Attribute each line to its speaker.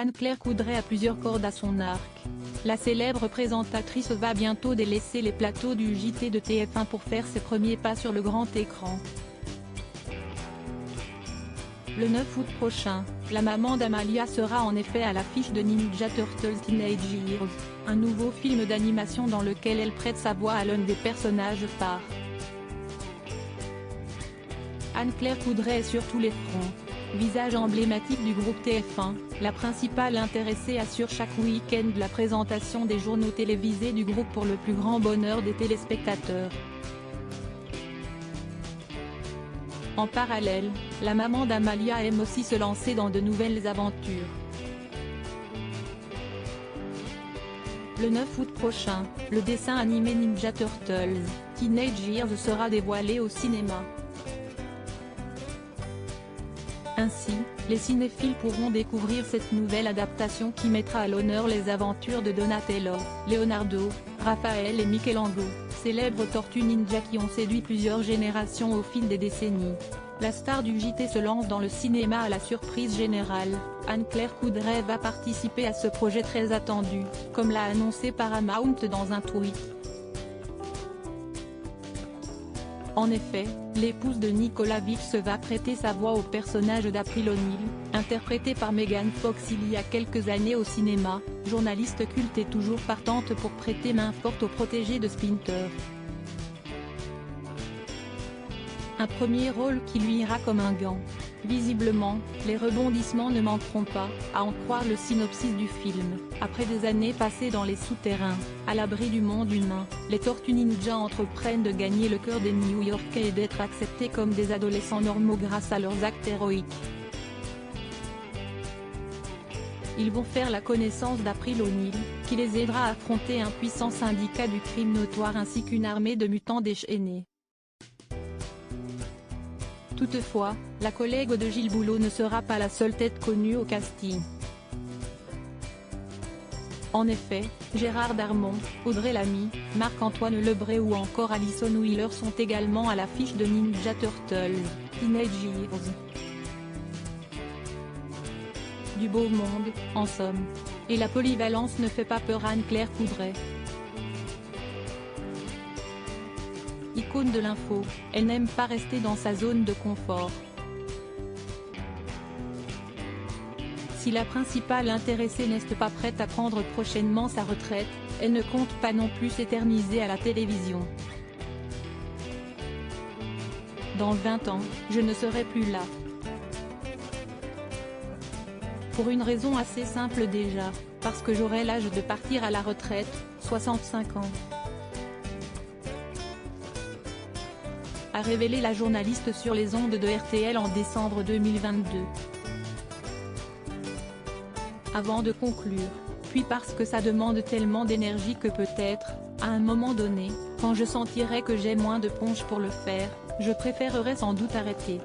Speaker 1: Anne-Claire Coudray a plusieurs cordes à son arc. La célèbre présentatrice va bientôt délaisser les plateaux du JT de TF1 pour faire ses premiers pas sur le grand écran. Le 9 août prochain, la maman d'Amalia sera en effet à l'affiche de Ninja Turtles Teenage Heroes, un nouveau film d'animation dans lequel elle prête sa voix à l'un des personnages phares. Anne-Claire Coudray est sur tous les fronts. Visage emblématique du groupe TF1, la principale intéressée assure chaque week-end la présentation des journaux télévisés du groupe pour le plus grand bonheur des téléspectateurs. En parallèle, la maman d'Amalia aime aussi se lancer dans de nouvelles aventures. Le 9 août prochain, le dessin animé Ninja Turtles, Teenage Heroes sera dévoilé au cinéma. Ainsi, les cinéphiles pourront découvrir cette nouvelle adaptation qui mettra à l'honneur les aventures de Donatello, Leonardo, Raphaël et Michelangelo, célèbres tortues ninja qui ont séduit plusieurs générations au fil des décennies. La star du JT se lance dans le cinéma à la surprise générale. Anne-Claire Coudray va participer à ce projet très attendu, comme l'a annoncé Paramount dans un tweet. En effet, l'épouse de Nicolas Vix va prêter sa voix au personnage d'April O'Neil, interprété par Megan Fox il y a quelques années au cinéma, journaliste culte et toujours partante pour prêter main forte au protégé de Splinter. Un premier rôle qui lui ira comme un gant. Visiblement, les rebondissements ne manqueront pas, à en croire le synopsis du film. Après des années passées dans les souterrains, à l'abri du monde humain, les Tortues Ninja entreprennent de gagner le cœur des New-Yorkais et d'être acceptés comme des adolescents normaux grâce à leurs actes héroïques. Ils vont faire la connaissance d'April O'Neil, qui les aidera à affronter un puissant syndicat du crime notoire ainsi qu'une armée de mutants déchaînés. Toutefois, la collègue de Gilles Boulot ne sera pas la seule tête connue au casting. En effet, Gérard Darmon, Audrey Lamy, Marc-Antoine Lebré ou encore Alison Wheeler sont également à l'affiche de Ninja Turtles, Teenage Heroes. Du beau monde, en somme. Et la polyvalence ne fait pas peur à Anne-Claire Coudray. Icône de l'info, elle n'aime pas rester dans sa zone de confort. Si la principale intéressée n'est pas prête à prendre prochainement sa retraite, elle ne compte pas non plus s'éterniser à la télévision. Dans 20 ans, je ne serai plus là. Pour une raison assez simple déjà, parce que j'aurai l'âge de partir à la retraite, 65 ans. A révélé la journaliste sur les ondes de RTL en décembre 2022. Avant de conclure, puis parce que ça demande tellement d'énergie que peut-être, à un moment donné, quand je sentirai que j'ai moins de punch pour le faire, je préférerais sans doute arrêter.